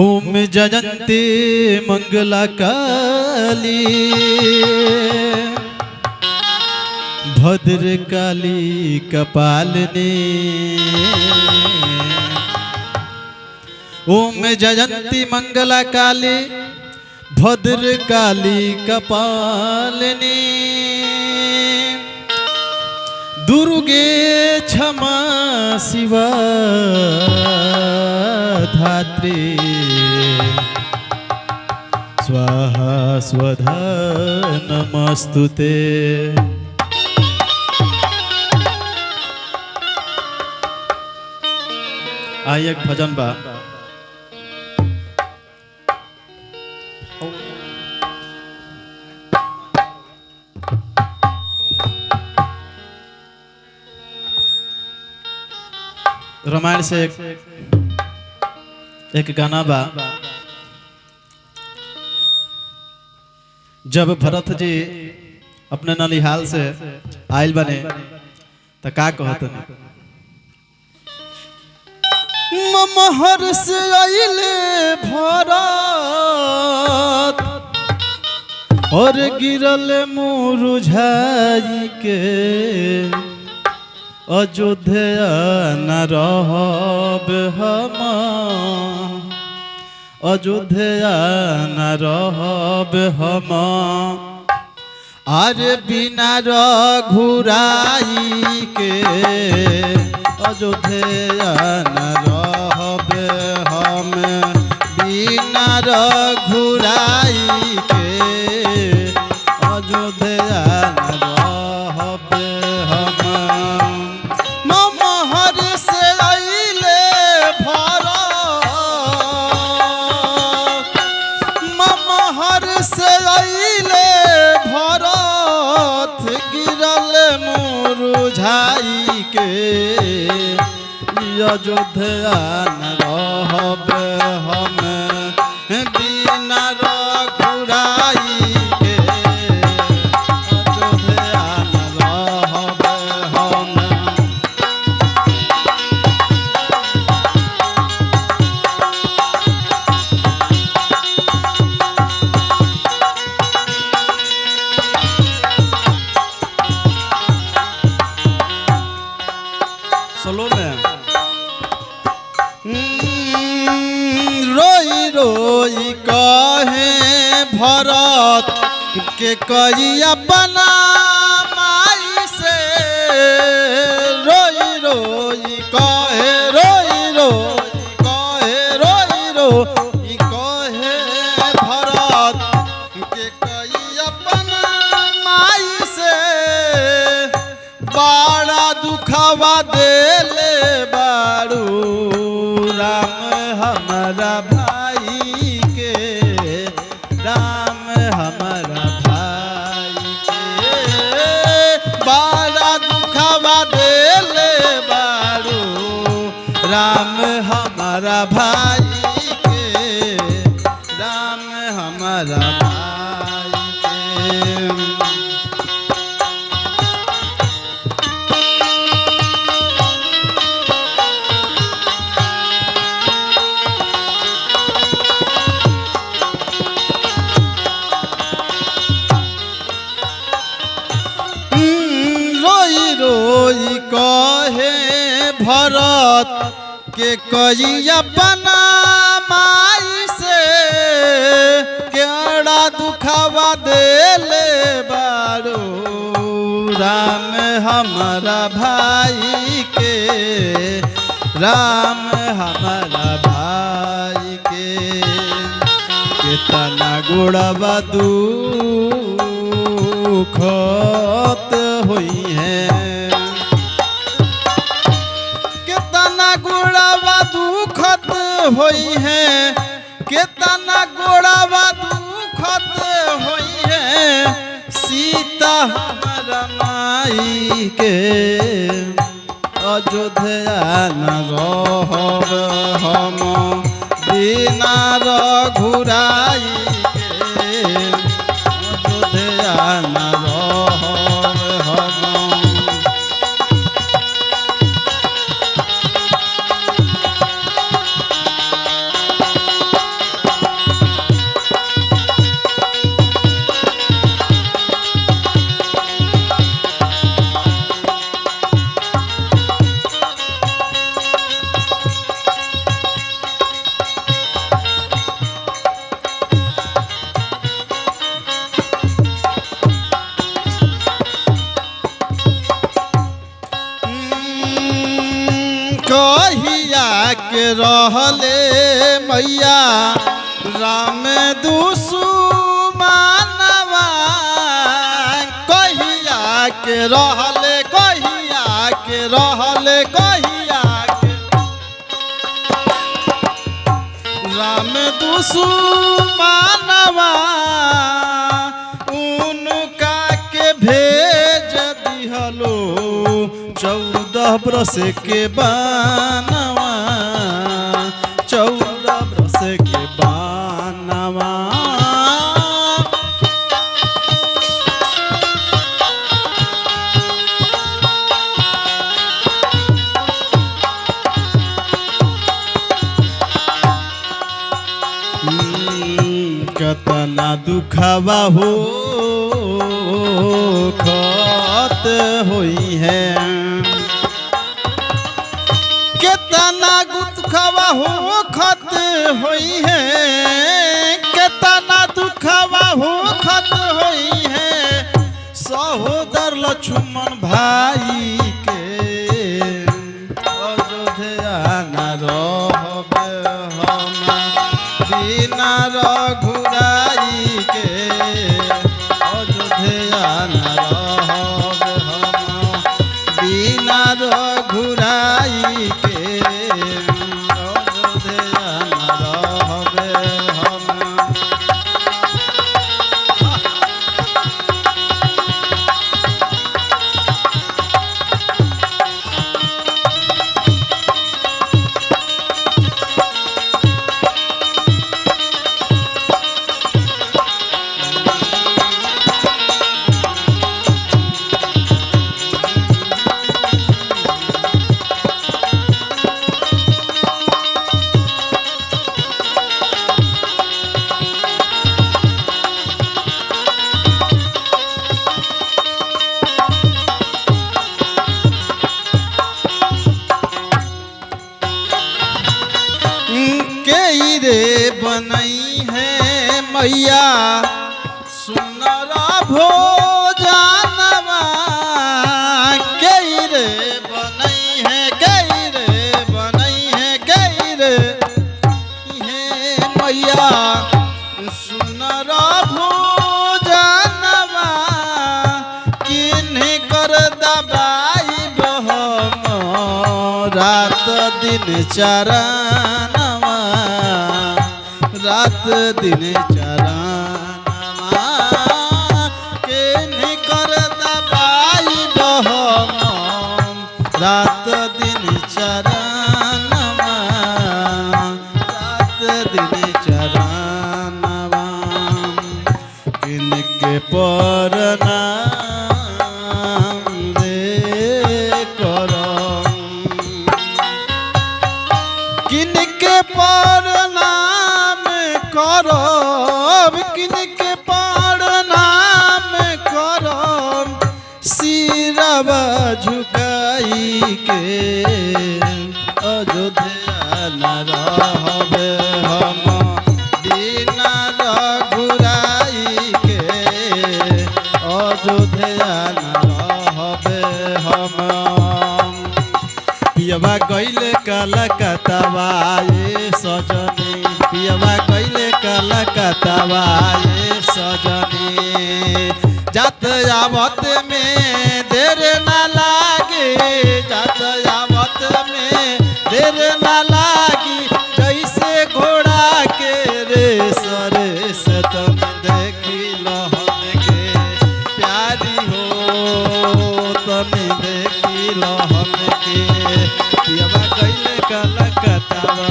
ओम जयंती मंगला काली भद्र काली कपालिनी। ओम जयंती मंगला काली भद्र काली कपालिनी। दुर्गे क्षमा शिवा धात्री स्वाहा स्वधा नमस्तुते। आई एक भजन बा। रामायण से एक गाना बा। जब भरत जी अपने नलिहाल से आयल बने तो का कहते महर से आइले भरत और गिरल मुरुझाई के अयोध्या न रहब हम अयोध्या न रहब हम अरे बिना रघुराई के अयोध्या न रहब हम बिना रघुराई के अयोध्या न रहब हम। महर से आइले भरत महर से आइले भरत गिरल मुरुझाई के अयोध्या न रहब हम बिना रघुराई के अयोध्या न रहब हम। सोलो में रोई रोई कहे भरत के कई अपना माई से रोई रोई कहे भरत के कई अपना माई से बड़ा दुखवा देले बारू राम हमारा भाई के राम हमारा भाई के बड़ा दुखवा देले बारू राम हमारा भाई के राम हमारा भाई के। रोई कहे भरत के कई अपना माई से केड़ा दुखवा देले बारो राम हमारा भाई के राम हमारा भाई के कितना गुड़वा दुखत हुई है कितना गुड़वा दुखत हुई है कितना गुड़वा दुखत हुई है सीता हमारा माई के अयोध्या न रहब हम बिना रघुराई के अयोध्या न रहब हम। कहिया के रहले मैया राम दुश्मनवा कहिया के रहले कहिया के रहले कहिया के राम दुश्मनवा उनका के भेज दिहलो 14 बरस के बानवा 14 बरस के बानवा कतना दुखवा हो खत होई है कितना दुखवा हो खत होई है कितना दुखवा हो खत होई है सहोदर लक्ष्मण भाई के अयोध्या न रहबे हम बिना रघुराई के अयोध्या न रहबे हम बिना रघुराई के अयोध्या न रहबे हम। रे बनई है मैया सुनर भोजनवा कई रे बनई है कई रे बनई है कई रे मैया सुनर भोजनवा किन्हीं कर दबाई बहम रात दिन चरणवा रात दिन चरणवा किन्हीं कर दबाई बहम रात दिन चरणवा रात दिन चरणवा किनके परनाम रे करम किनके परनाम करब किनके परनाम करब सिरवा झुकाई के अयोध्या न रहबे हम बिना रघुराई के अयोध्या न रहबे हम। पियवा गइले कलकत्तावा ये सजनी पियवा गइले कलकत्तावा ये सजनी जात आवत में देर ना लागे जात आवत में देर ना लागी जैसे घोड़ा के रेस रेस तुम देखी लो हमके प्यारी हो तुम देखी लो हमके पियवा गइले कलकत्तावा।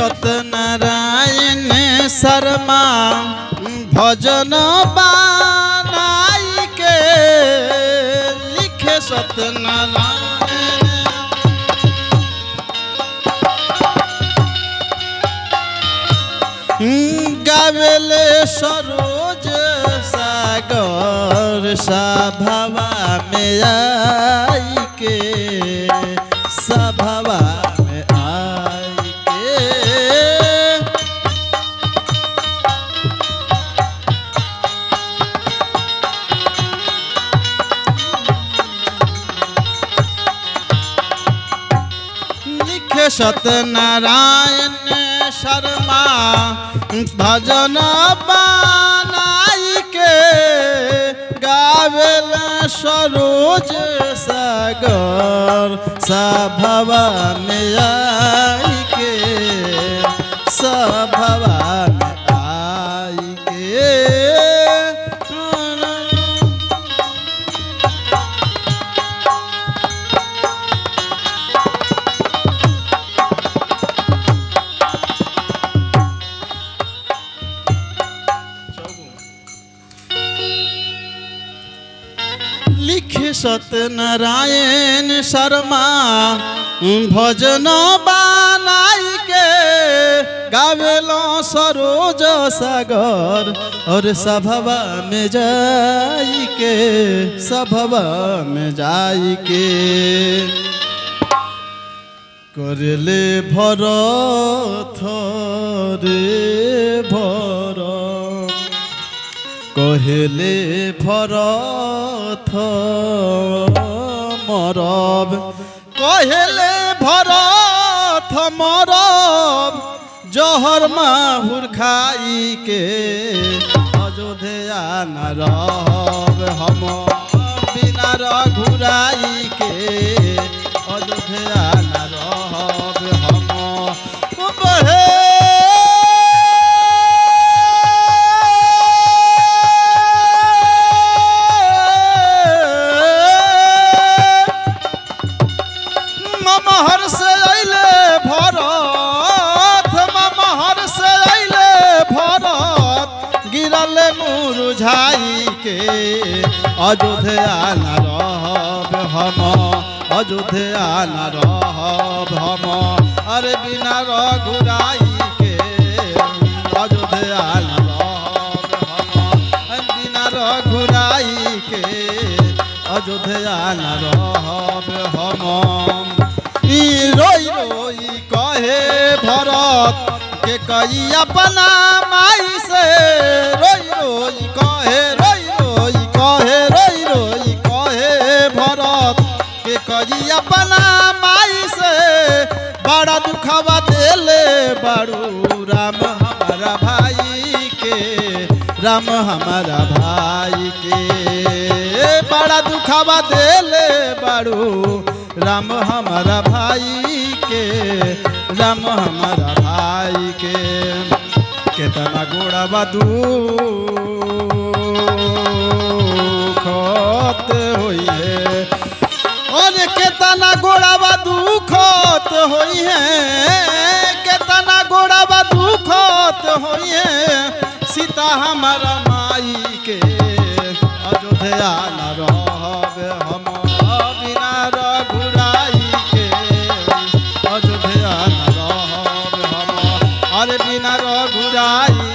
सत्यनारायण शर्मा भजन बनाई के लिखे सत्यनारायण गावेले सरोज सागर सभावा में आई के सभावा में आई के लिखे सत्यनारायण शर्मा भजन बनाई के गावेला सरोज सागर सभावा में आई के सभावा में आई के लिखे सत्यनारायण शर्मा भजन बनाई के गावेलो सरोज सागर और सभावा में जाई के सभावा में जाई के करले भरत रे भरत कहले भरत मरब कहले भरत मरब जहर माहुर खाई के अयोध्या न रहब हम बिना रघुराई के अयोध्या न रहब हम बहे मुरझाई के अयोध्या न रहब हम अयोध्या न रहब हम अरे बिना रघुराई के अयोध्या न रहब हम बिना रघुराई के अयोध्या न रहब हम रोई रोई कहे भरत के कई अपना माई से रोई रोई कहे भरत के कई अपना माई से बड़ा दुखवा देले बारू राम हमारा भाई के राम हमारा भाई के बड़ा दुखवा देले बारू राम हमारा भाई के राम हमारा भाई के केतना गोड़ावा दुखत होई है और केतना गोड़ावा दुखत होई है केतना गोड़ावा दुखत होई है सीता हमारा माई के अयोध्या न रहब हम बिना रघुराई के अयोध्या न रहब हम अरे बिना रघुराई